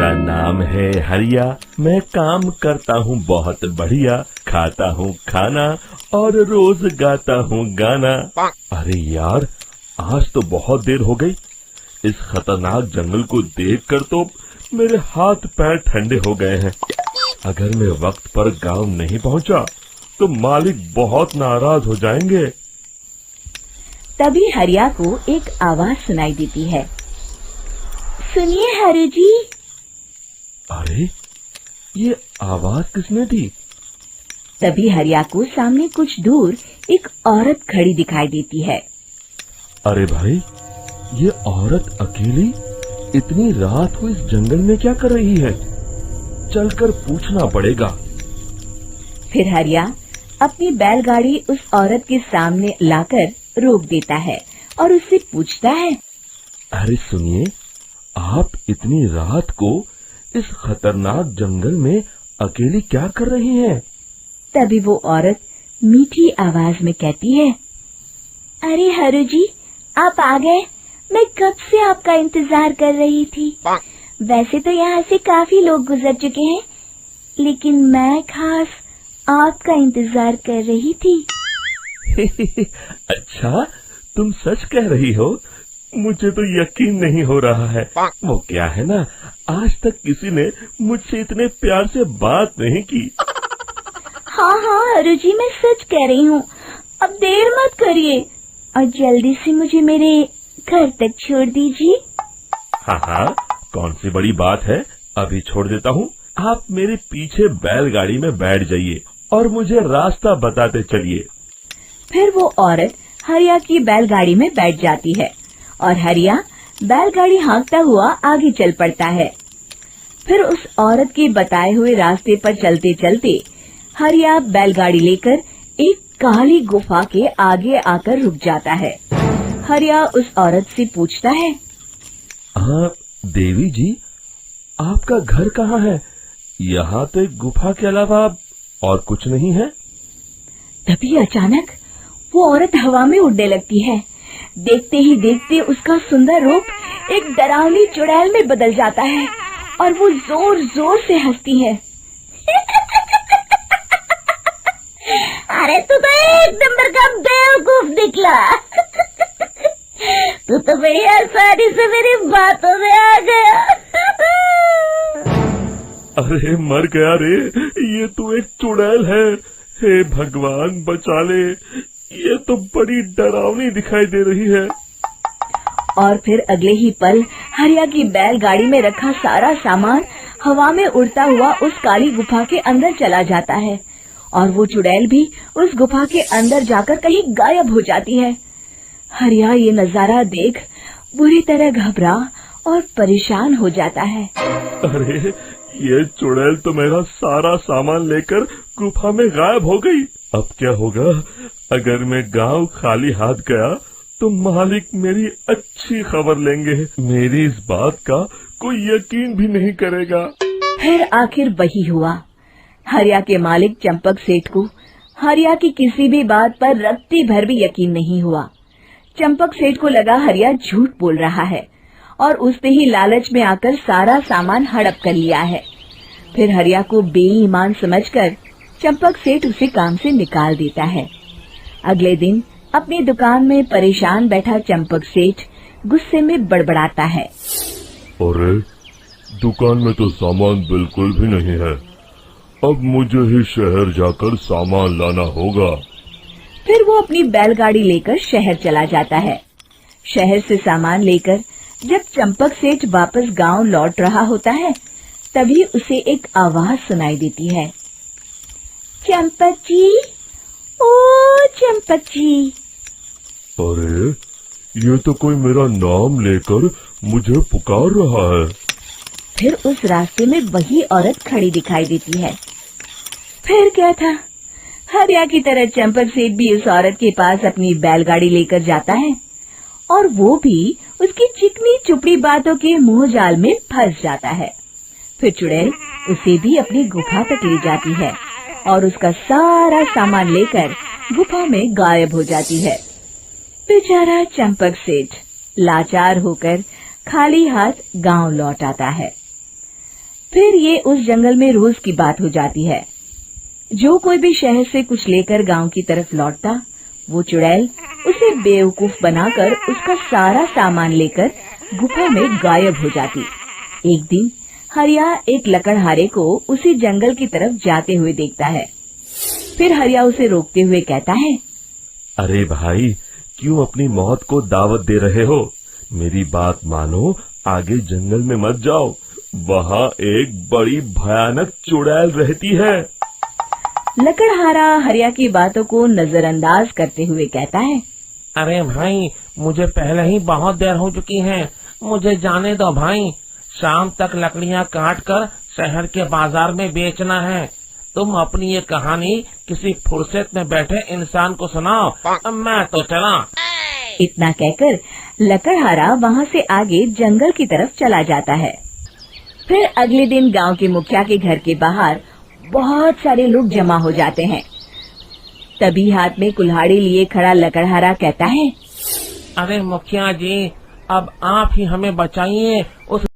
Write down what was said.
मेरा नाम है हरिया, मैं काम करता हूँ बहुत बढ़िया, खाता हूँ खाना और रोज गाता हूँ गाना। अरे यार, आज तो बहुत देर हो गई। इस खतरनाक जंगल को देखकर तो मेरे हाथ पैर ठंडे हो गए हैं। अगर मैं वक्त पर गांव नहीं पहुंचा तो मालिक बहुत नाराज हो जाएंगे। तभी हरिया को एक आवाज सुनाई देती है। सुनिए हरु जी। अरे, ये आवाज किसने दी? तभी हरिया को सामने कुछ दूर एक औरत खड़ी दिखाई देती है। अरे भाई, ये औरत अकेली इतनी रात को इस जंगल में क्या कर रही है? चलकर पूछना पड़ेगा। फिर हरिया अपनी बैलगाड़ी उस औरत के सामने लाकर रोक देता है और उससे पूछता है। अरे सुनिए, आप इतनी रात को इस खतरनाक जंगल में अकेली क्या कर रही हैं? तभी वो औरत मीठी आवाज में कहती है। अरे हरु जी, आप आ गए। मैं कब से आपका इंतजार कर रही थी। वैसे तो यहाँ से काफी लोग गुजर चुके हैं, लेकिन मैं खास आपका इंतजार कर रही थी। अच्छा, तुम सच कह रही हो? मुझे तो यकीन नहीं हो रहा है। वो क्या है ना, आज तक किसी ने मुझसे इतने प्यार से बात नहीं की। हाँ हाँ हरु जी, मैं सच कह रही हूँ। अब देर मत करिए और जल्दी से मुझे मेरे घर तक छोड़ दीजिए। हाँ हाँ, कौन सी बड़ी बात है, अभी छोड़ देता हूँ। आप मेरे पीछे बैलगाड़ी में बैठ जाइए और मुझे रास्ता बताते चलिए। फिर वो औरत हरिया की बैलगाड़ी में बैठ जाती है और हरिया बैलगाड़ी हाँकता हुआ आगे चल पड़ता है। फिर उस औरत के बताए हुए रास्ते पर चलते चलते हरिया बैलगाड़ी लेकर एक काली गुफा के आगे आकर रुक जाता है। हरिया उस औरत से पूछता है। हाँ देवी जी, आपका घर कहाँ है? यहाँ तो एक गुफा के अलावा और कुछ नहीं है। तभी अचानक वो औरत हवा में उड़ने लगती है। देखते ही देखते उसका सुंदर रूप एक डरावनी चुड़ैल में बदल जाता है और वो जोर जोर से हंसती है। अरे तू तो एक नंबर का बेवकूफ निकला। तू तो बड़ी आसानी से मेरी बातों में आ गया। अरे मर गया रे, ये तो एक चुड़ैल है। हे भगवान बचा ले, ये तो बड़ी डरावनी दिखाई दे रही है। और फिर अगले ही पल हरिया की बैलगाड़ी में रखा सारा सामान हवा में उड़ता हुआ उस काली गुफा के अंदर चला जाता है और वो चुड़ैल भी उस गुफा के अंदर जाकर कहीं गायब हो जाती है। हरिया ये नजारा देख बुरी तरह घबरा और परेशान हो जाता है। अरे, ये चुड़ैल तो मेरा सारा सामान लेकर गुफा में गायब हो गई। अब क्या होगा? अगर मैं गांव खाली हाथ गया तो मालिक मेरी अच्छी खबर लेंगे। मेरी इस बात का कोई यकीन भी नहीं करेगा। फिर आखिर वही हुआ। हरिया के मालिक चंपक सेठ को हरिया की किसी भी बात पर रत्ती भर भी यकीन नहीं हुआ। चंपक सेठ को लगा हरिया झूठ बोल रहा है और उसने ही लालच में आकर सारा सामान हड़प कर लिया है। फिर हरिया को बेईमान समझकर चंपक सेठ उसे काम से निकाल देता है। अगले दिन अपनी दुकान में परेशान बैठा चंपक सेठ गुस्से में बड़बड़ाता है। अरे, दुकान में तो सामान बिल्कुल भी नहीं है। अब मुझे ही शहर जाकर सामान लाना होगा। फिर वो अपनी बैलगाड़ी लेकर शहर चला जाता है। शहर से सामान लेकर जब चंपक सेठ वापस गांव लौट रहा होता है, तभी उसे एक आवाज सुनाई देती है। चंपक जी, ओ चंपक जी। अरे, ये तो कोई मेरा नाम लेकर मुझे पुकार रहा है। फिर उस रास्ते में वही औरत खड़ी दिखाई देती है। फिर क्या था, हरिया की तरह चंपक सेठ भी उस औरत के पास अपनी बैलगाड़ी लेकर जाता है और वो भी उसकी चिकनी चुपड़ी बातों के मुंह जाल में फंस जाता है। फिर चुड़ैल उसे भी अपनी गुफा तक ले जाती है और उसका सारा सामान लेकर गुफा में गायब हो जाती है। बेचारा चंपक सेठ लाचार होकर खाली हाथ गांव लौट आता है। फिर ये उस जंगल में रोज की बात हो जाती है। जो कोई भी शहर से कुछ लेकर गांव की तरफ लौटता, वो चुड़ैल उसे बेवकूफ बनाकर उसका सारा सामान लेकर गुफा में गायब हो जाती। एक दिन हरिया एक लकड़हारे को उसी जंगल की तरफ जाते हुए देखता है। फिर हरिया उसे रोकते हुए कहता है, अरे भाई, क्यों अपनी मौत को दावत दे रहे हो? मेरी बात मानो, आगे जंगल में मत जाओ, वहाँ एक बड़ी भयानक चुड़ैल रहती है। लकड़हारा हरिया की बातों को नजरअंदाज करते हुए कहता है, अरे भाई, मुझे पहले ही बहुत देर हो चुकी है, मुझे जाने दो भाई। शाम तक लकड़ियाँ काट कर शहर के बाजार में बेचना है। तुम अपनी ये कहानी किसी फुर्सत में बैठे इंसान को सुनाओ, मैं तो चला। इतना कहकर लकड़हारा वहाँ से आगे जंगल की तरफ चला जाता है। फिर अगले दिन गांव के मुखिया के घर के बाहर बहुत सारे लोग जमा हो जाते हैं। तभी हाथ में कुल्हाड़ी लिए खड़ा लकड़हारा कहता है, अरे मुखिया जी, अब आप ही हमें बचाइए, उस